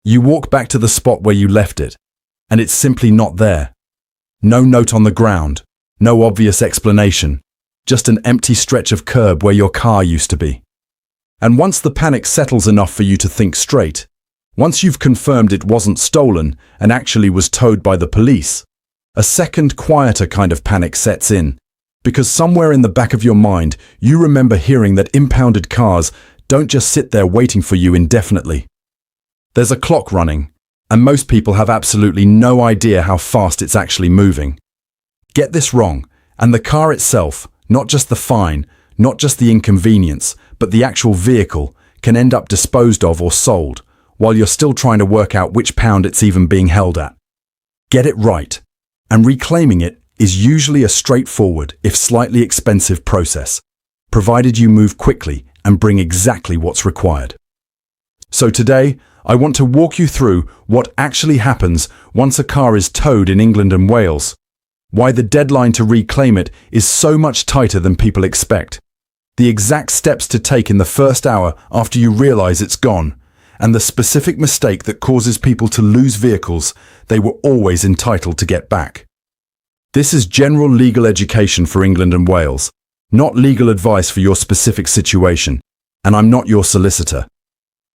You walk back to the spot where you left it, and it's simply not there. No note on the ground, no obvious explanation, just an empty stretch of curb where your car used to be. And once the panic settles enough for you to think straight, once you've confirmed it wasn't stolen and actually was towed by the police, a second, quieter kind of panic sets in, because somewhere in the back of your mind, you remember hearing that impounded cars don't just sit there waiting for you indefinitely. There's a clock running, and most people have absolutely no idea how fast it's actually moving. Get this wrong, and the car itself, not just the fine, not just the inconvenience, but the actual vehicle, can end up disposed of or sold, while you're still trying to work out which pound it's even being held at. Get it right, and reclaiming it is usually a straightforward, if slightly expensive process, provided you move quickly and bring exactly what's required. So today, I want to walk you through what actually happens once a car is towed in England and Wales, why the deadline to reclaim it is so much tighter than people expect, the exact steps to take in the first hour after you realize it's gone, and the specific mistake that causes people to lose vehicles they were always entitled to get back. This is general legal education for England and Wales, not legal advice for your specific situation, and I'm not your solicitor.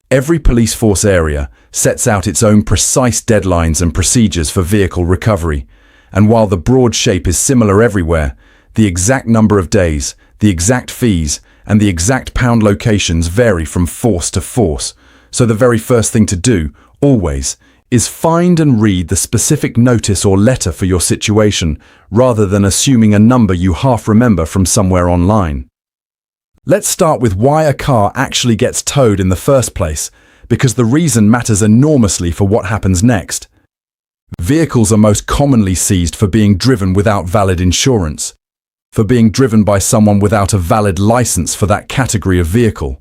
Every police force area sets out its own precise deadlines and procedures for vehicle recovery, and while the broad shape is similar everywhere, the exact number of days, the exact fees, and the exact pound locations vary from force to force, so the very first thing to do, always, is find and read the specific notice or letter for your situation, rather than assuming a number you half remember from somewhere online. Let's start with why a car actually gets towed in the first place, because the reason matters enormously for what happens next. Vehicles are most commonly seized for being driven without valid insurance, for being driven by someone without a valid license for that category of vehicle,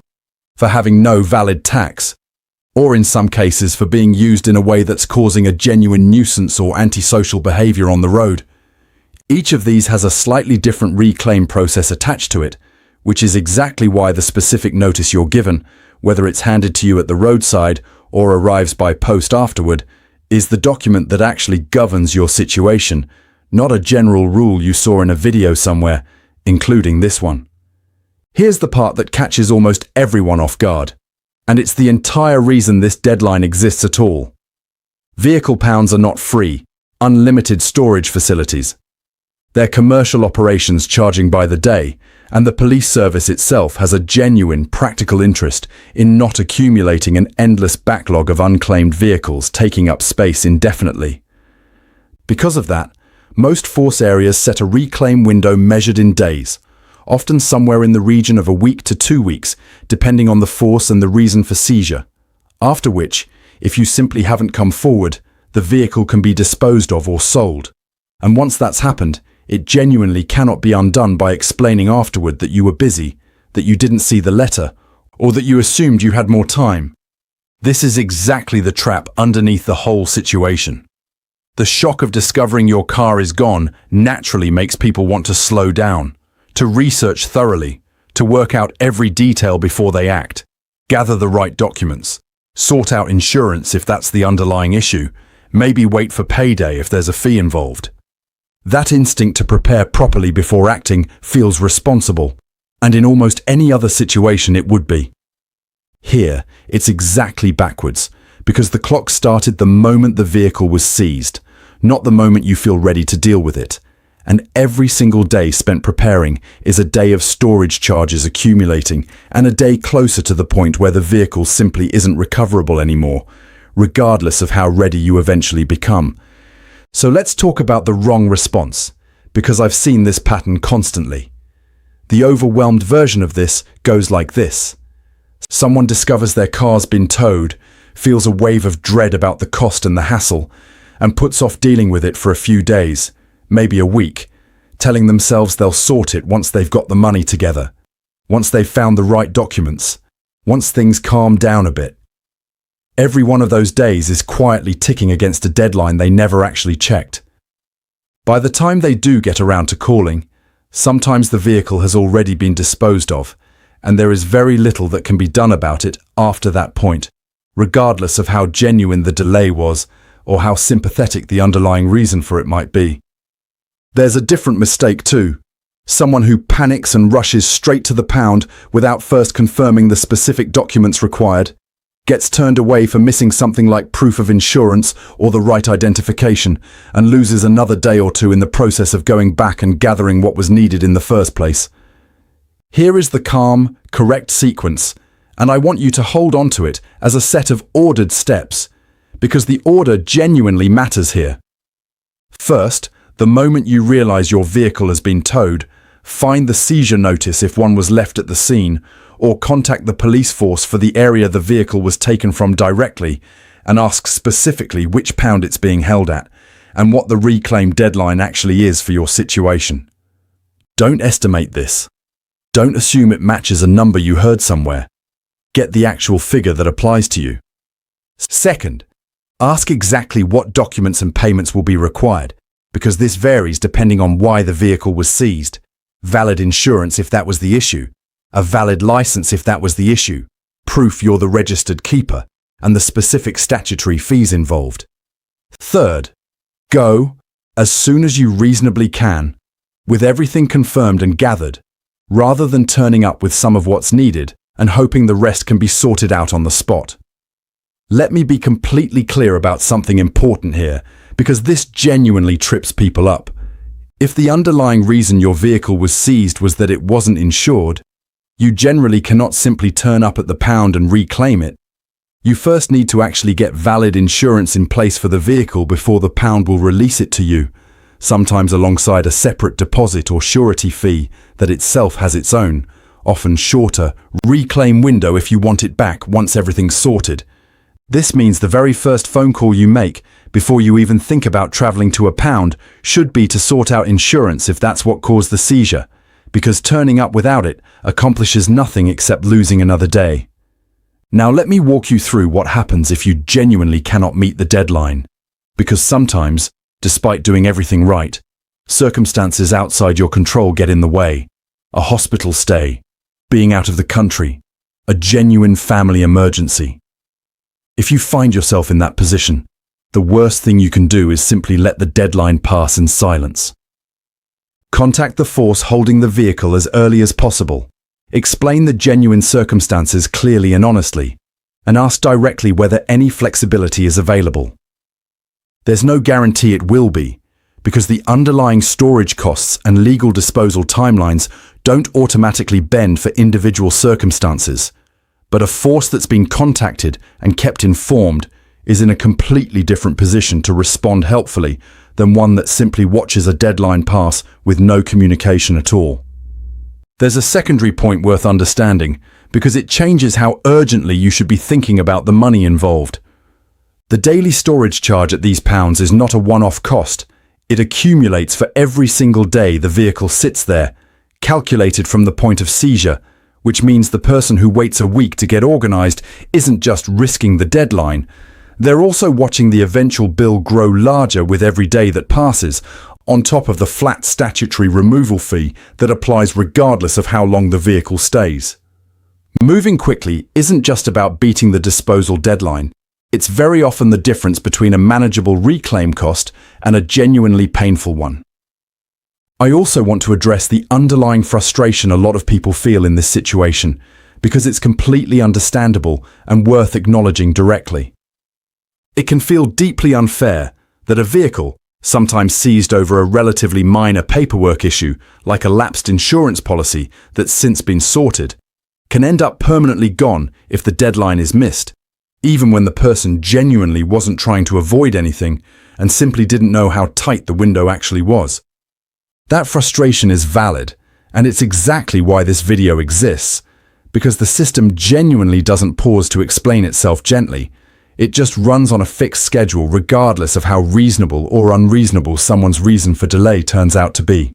for having no valid tax, or in some cases for being used in a way that's causing a genuine nuisance or antisocial behavior on the road. Each of these has a slightly different reclaim process attached to it, which is exactly why the specific notice you're given, whether it's handed to you at the roadside or arrives by post afterward, is the document that actually governs your situation, not a general rule you saw in a video somewhere, including this one. Here's the part that catches almost everyone off guard, and it's the entire reason this deadline exists at all. Vehicle pounds are not free, unlimited storage facilities. They're commercial operations charging by the day, and the police service itself has a genuine practical interest in not accumulating an endless backlog of unclaimed vehicles taking up space indefinitely. Because of that, most force areas set a reclaim window measured in days, often somewhere in the region of a week to 2 weeks, depending on the force and the reason for seizure, after which, if you simply haven't come forward, the vehicle can be disposed of or sold. And once that's happened, it genuinely cannot be undone by explaining afterward that you were busy, that you didn't see the letter, or that you assumed you had more time. This is exactly the trap underneath the whole situation. The shock of discovering your car is gone naturally makes people want to slow down, to research thoroughly, to work out every detail before they act, gather the right documents, sort out insurance if that's the underlying issue, maybe wait for payday if there's a fee involved. That instinct to prepare properly before acting feels responsible, and in almost any other situation it would be. Here, it's exactly backwards, because the clock started the moment the vehicle was seized, not the moment you feel ready to deal with it. And every single day spent preparing is a day of storage charges accumulating, and a day closer to the point where the vehicle simply isn't recoverable anymore, regardless of how ready you eventually become. So let's talk about the wrong response, because I've seen this pattern constantly. The overwhelmed version of this goes like this. Someone discovers their car's been towed, feels a wave of dread about the cost and the hassle, and puts off dealing with it for a few days, maybe a week, telling themselves they'll sort it once they've got the money together, once they've found the right documents, once things calm down a bit. Every one of those days is quietly ticking against a deadline they never actually checked. By the time they do get around to calling, sometimes the vehicle has already been disposed of, and there is very little that can be done about it after that point, regardless of how genuine the delay was or how sympathetic the underlying reason for it might be. There's a different mistake too. Someone who panics and rushes straight to the pound without first confirming the specific documents required, gets turned away for missing something like proof of insurance or the right identification, and loses another day or two in the process of going back and gathering what was needed in the first place. Here is the calm, correct sequence, and I want you to hold on to it as a set of ordered steps, because the order genuinely matters here. First, the moment you realize your vehicle has been towed, find the seizure notice if one was left at the scene, or contact the police force for the area the vehicle was taken from directly and ask specifically which pound it's being held at and what the reclaim deadline actually is for your situation. Don't estimate this. Don't assume it matches a number you heard somewhere. Get the actual figure that applies to you. Second, ask exactly what documents and payments will be required, because this varies depending on why the vehicle was seized. Valid insurance if that was the issue, a valid license if that was the issue, proof you're the registered keeper, and the specific statutory fees involved. Third, go, as soon as you reasonably can, with everything confirmed and gathered, rather than turning up with some of what's needed and hoping the rest can be sorted out on the spot. Let me be completely clear about something important here, because this genuinely trips people up. If the underlying reason your vehicle was seized was that it wasn't insured, you generally cannot simply turn up at the pound and reclaim it. You first need to actually get valid insurance in place for the vehicle before the pound will release it to you, sometimes alongside a separate deposit or surety fee that itself has its own, often shorter, reclaim window if you want it back once everything's sorted. This means the very first phone call you make, before you even think about traveling to a pound, should be to sort out insurance if that's what caused the seizure, because turning up without it accomplishes nothing except losing another day. Now let me walk you through what happens if you genuinely cannot meet the deadline, because sometimes, despite doing everything right, circumstances outside your control get in the way. A hospital stay, being out of the country, a genuine family emergency. If you find yourself in that position, the worst thing you can do is simply let the deadline pass in silence. Contact the force holding the vehicle as early as possible. Explain the genuine circumstances clearly and honestly, and ask directly whether any flexibility is available. There's no guarantee it will be, because the underlying storage costs and legal disposal timelines don't automatically bend for individual circumstances. But a force that's been contacted and kept informed is in a completely different position to respond helpfully than one that simply watches a deadline pass with no communication at all. There's a secondary point worth understanding, because it changes how urgently you should be thinking about the money involved. The daily storage charge at these pounds is not a one-off cost. It accumulates for every single day the vehicle sits there, calculated from the point of seizure, which means the person who waits a week to get organised isn't just risking the deadline, they're also watching the eventual bill grow larger with every day that passes, on top of the flat statutory removal fee that applies regardless of how long the vehicle stays. Moving quickly isn't just about beating the disposal deadline, it's very often the difference between a manageable reclaim cost and a genuinely painful one. I also want to address the underlying frustration a lot of people feel in this situation, because it's completely understandable and worth acknowledging directly. It can feel deeply unfair that a vehicle, sometimes seized over a relatively minor paperwork issue, like a lapsed insurance policy that's since been sorted, can end up permanently gone if the deadline is missed, even when the person genuinely wasn't trying to avoid anything and simply didn't know how tight the window actually was. That frustration is valid, and it's exactly why this video exists, because the system genuinely doesn't pause to explain itself gently. It just runs on a fixed schedule regardless of how reasonable or unreasonable someone's reason for delay turns out to be.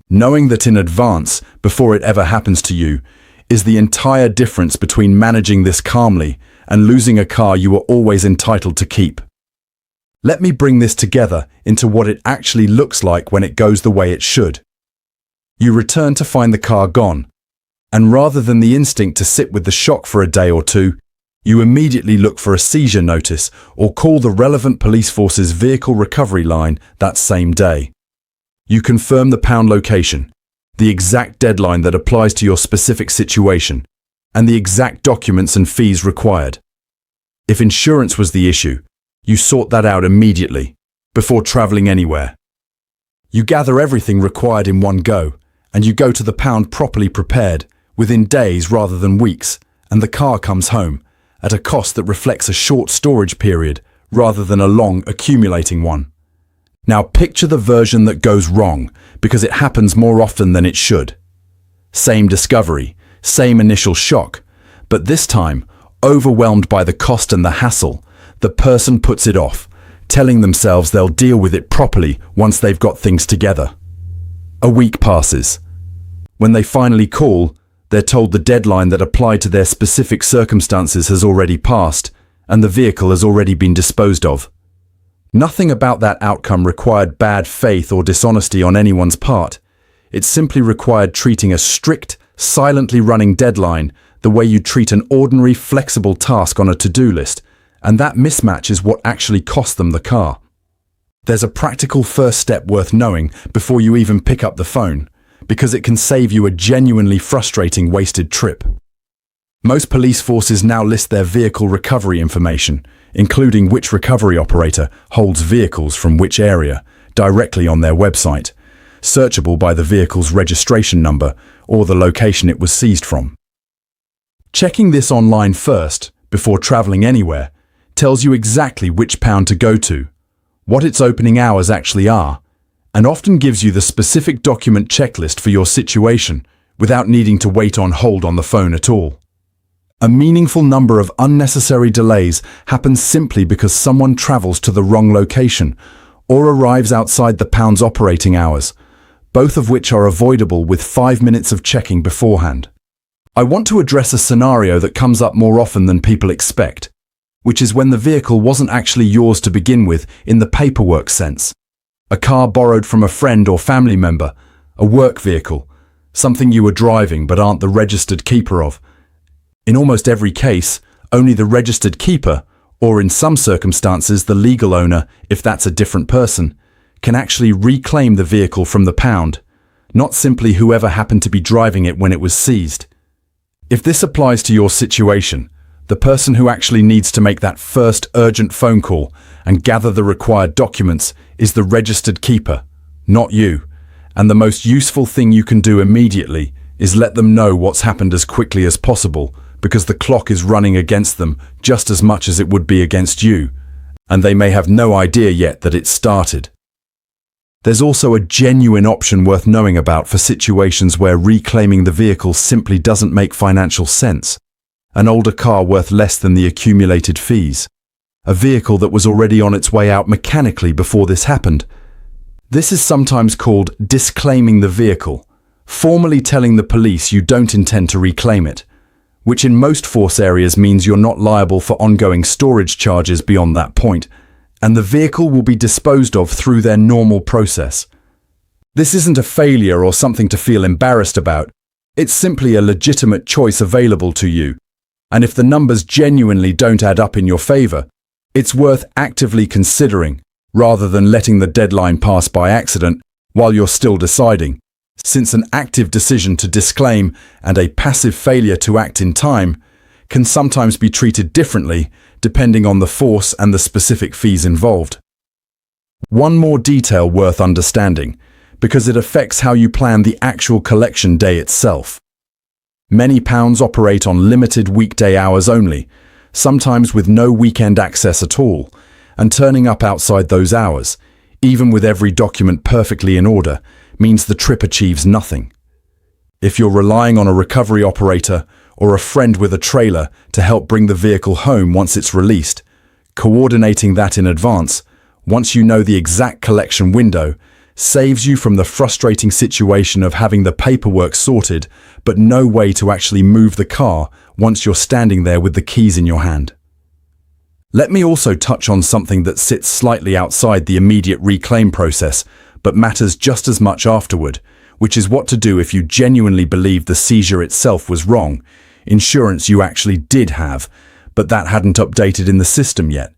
Knowing that in advance, before it ever happens to you, is the entire difference between managing this calmly and losing a car you were always entitled to keep. Let me bring this together into what it actually looks like when it goes the way it should. You return to find the car gone, and rather than the instinct to sit with the shock for a day or two, You immediately look for a seizure notice or call the relevant police force's vehicle recovery line that same day. You confirm the pound location, the exact deadline that applies to your specific situation, and the exact documents and fees required. If insurance was the issue, you sort that out immediately, before traveling anywhere. You gather everything required in one go, and you go to the pound properly prepared, within days rather than weeks, and the car comes home, at a cost that reflects a short storage period rather than a long accumulating one. Now picture the version that goes wrong, because it happens more often than it should. Same discovery, same initial shock, but this time, overwhelmed by the cost and the hassle, the person puts it off, telling themselves they'll deal with it properly once they've got things together. A week passes. When they finally call, they're told the deadline that applied to their specific circumstances has already passed, and the vehicle has already been disposed of. Nothing about that outcome required bad faith or dishonesty on anyone's part. It simply required treating a strict, silently running deadline the way you treat an ordinary, flexible task on a to-do list, and that mismatch is what actually cost them the car. There's a practical first step worth knowing before you even pick up the phone, because it can save you a genuinely frustrating wasted trip. Most police forces now list their vehicle recovery information, including which recovery operator holds vehicles from which area, directly on their website, searchable by the vehicle's registration number or the location it was seized from. Checking this online first, before traveling anywhere, tells you exactly which pound to go to, what its opening hours actually are, and often gives you the specific document checklist for your situation without needing to wait on hold on the phone at all. A meaningful number of unnecessary delays happens simply because someone travels to the wrong location or arrives outside the pound's operating hours, both of which are avoidable with 5 minutes of checking beforehand. I want to address a scenario that comes up more often than people expect, which is when the vehicle wasn't actually yours to begin with in the paperwork sense. A car borrowed from a friend or family member, a work vehicle, something you were driving but aren't the registered keeper of. In almost every case, only the registered keeper, or in some circumstances the legal owner, if that's a different person, can actually reclaim the vehicle from the pound, not simply whoever happened to be driving it when it was seized. If this applies to your situation, the person who actually needs to make that first urgent phone call and gather the required documents is the registered keeper, not you. And the most useful thing you can do immediately is let them know what's happened as quickly as possible, because the clock is running against them just as much as it would be against you, and they may have no idea yet that it started. There's also a genuine option worth knowing about for situations where reclaiming the vehicle simply doesn't make financial sense. An older car worth less than the accumulated fees. A vehicle that was already on its way out mechanically before this happened. This is sometimes called disclaiming the vehicle, formally telling the police you don't intend to reclaim it, which in most force areas means you're not liable for ongoing storage charges beyond that point, and the vehicle will be disposed of through their normal process. This isn't a failure or something to feel embarrassed about. It's simply a legitimate choice available to you. And if the numbers genuinely don't add up in your favor, it's worth actively considering, rather than letting the deadline pass by accident while you're still deciding, since an active decision to disclaim and a passive failure to act in time can sometimes be treated differently depending on the force and the specific fees involved. One more detail worth understanding, because it affects how you plan the actual collection day itself. Many pounds operate on limited weekday hours only, sometimes with no weekend access at all, and turning up outside those hours, even with every document perfectly in order, means the trip achieves nothing. If you're relying on a recovery operator or a friend with a trailer to help bring the vehicle home once it's released, coordinating that in advance, once you know the exact collection window, saves you from the frustrating situation of having the paperwork sorted but no way to actually move the car once you're standing there with the keys in your hand. Let me also touch on something that sits slightly outside the immediate reclaim process but matters just as much afterward, which is what to do if you genuinely believe the seizure itself was wrong, insurance you actually did have, but that hadn't updated in the system yet.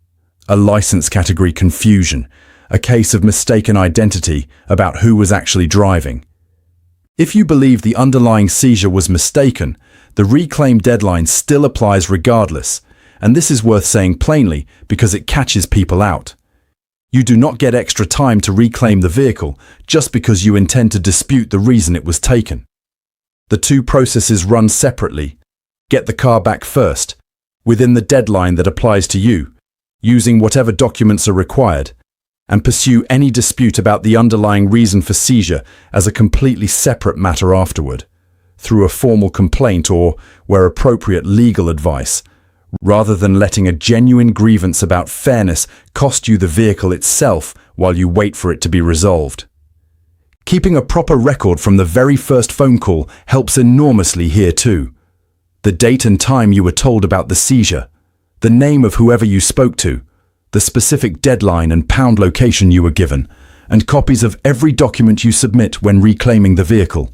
A license category confusion, a case of mistaken identity about who was actually driving. If you believe the underlying seizure was mistaken, the reclaim deadline still applies regardless, and this is worth saying plainly because it catches people out. You do not get extra time to reclaim the vehicle just because you intend to dispute the reason it was taken. The two processes run separately. Get the car back first, within the deadline that applies to you, using whatever documents are required, and pursue any dispute about the underlying reason for seizure as a completely separate matter afterward, through a formal complaint or, where appropriate, legal advice, rather than letting a genuine grievance about fairness cost you the vehicle itself while you wait for it to be resolved. Keeping a proper record from the very first phone call helps enormously here too. The date and time you were told about the seizure, the name of whoever you spoke to, the specific deadline and pound location you were given, and copies of every document you submit when reclaiming the vehicle.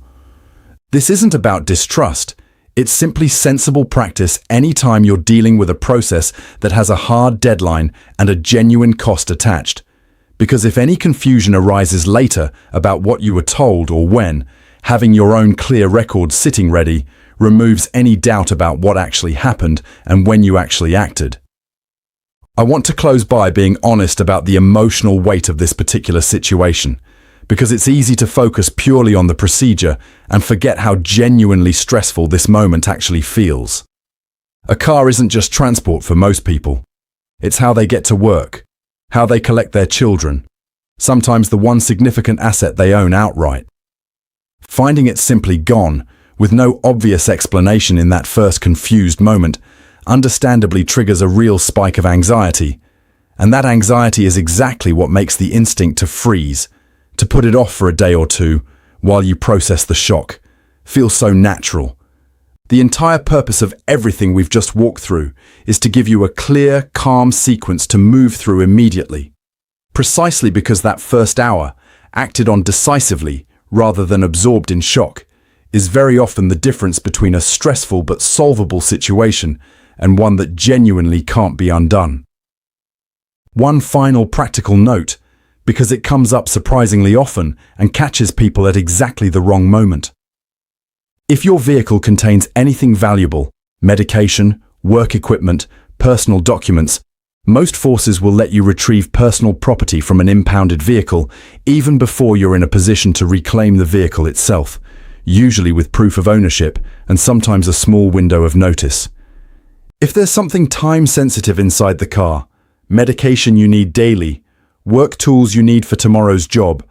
This isn't about distrust. It's simply sensible practice any time you're dealing with a process that has a hard deadline and a genuine cost attached. Because if any confusion arises later about what you were told or when, having your own clear record sitting ready removes any doubt about what actually happened and when you actually acted. I want to close by being honest about the emotional weight of this particular situation, because it's easy to focus purely on the procedure and forget how genuinely stressful this moment actually feels. A car isn't just transport for most people. It's how they get to work, how they collect their children, sometimes the one significant asset they own outright. Finding it simply gone, with no obvious explanation in that first confused moment, understandably triggers a real spike of anxiety. And that anxiety is exactly what makes the instinct to freeze, to put it off for a day or two while you process the shock, feel so natural. The entire purpose of everything we've just walked through is to give you a clear, calm sequence to move through immediately. Precisely because that first hour, acted on decisively rather than absorbed in shock, is very often the difference between a stressful but solvable situation and one that genuinely can't be undone. One final practical note, because it comes up surprisingly often and catches people at exactly the wrong moment. If your vehicle contains anything valuable, medication, work equipment, personal documents, most forces will let you retrieve personal property from an impounded vehicle even before you're in a position to reclaim the vehicle itself, usually with proof of ownership and sometimes a small window of notice. If there's something time-sensitive inside the car, medication you need daily, work tools you need for tomorrow's job,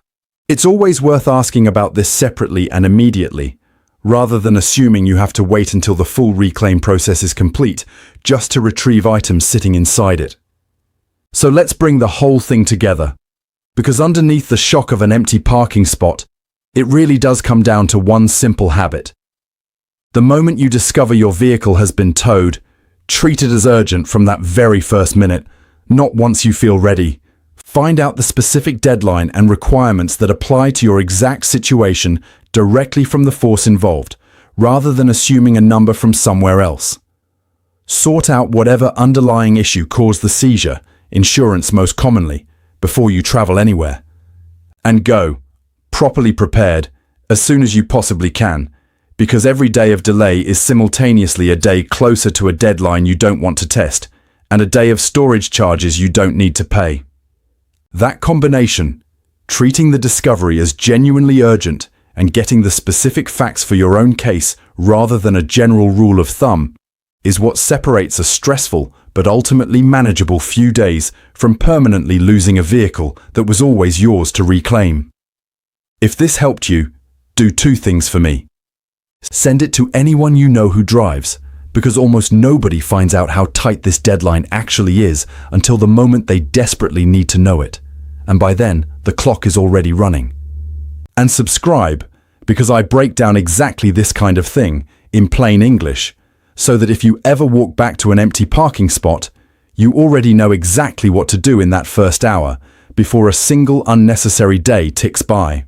it's always worth asking about this separately and immediately, rather than assuming you have to wait until the full reclaim process is complete just to retrieve items sitting inside it. So let's bring the whole thing together, because underneath the shock of an empty parking spot, it really does come down to one simple habit. The moment you discover your vehicle has been towed, treat it as urgent from that very first minute, not once you feel ready. Find out the specific deadline and requirements that apply to your exact situation directly from the force involved, rather than assuming a number from somewhere else. Sort out whatever underlying issue caused the seizure, insurance most commonly, before you travel anywhere. And go, properly prepared, as soon as you possibly can, because every day of delay is simultaneously a day closer to a deadline you don't want to test, and a day of storage charges you don't need to pay. That combination, treating the discovery as genuinely urgent and getting the specific facts for your own case rather than a general rule of thumb, is what separates a stressful but ultimately manageable few days from permanently losing a vehicle that was always yours to reclaim. If this helped you, do two things for me. Send it to anyone you know who drives, because almost nobody finds out how tight this deadline actually is until the moment they desperately need to know it. And by then, the clock is already running. And subscribe, because I break down exactly this kind of thing in plain English, so that if you ever walk back to an empty parking spot, you already know exactly what to do in that first hour before a single unnecessary day ticks by.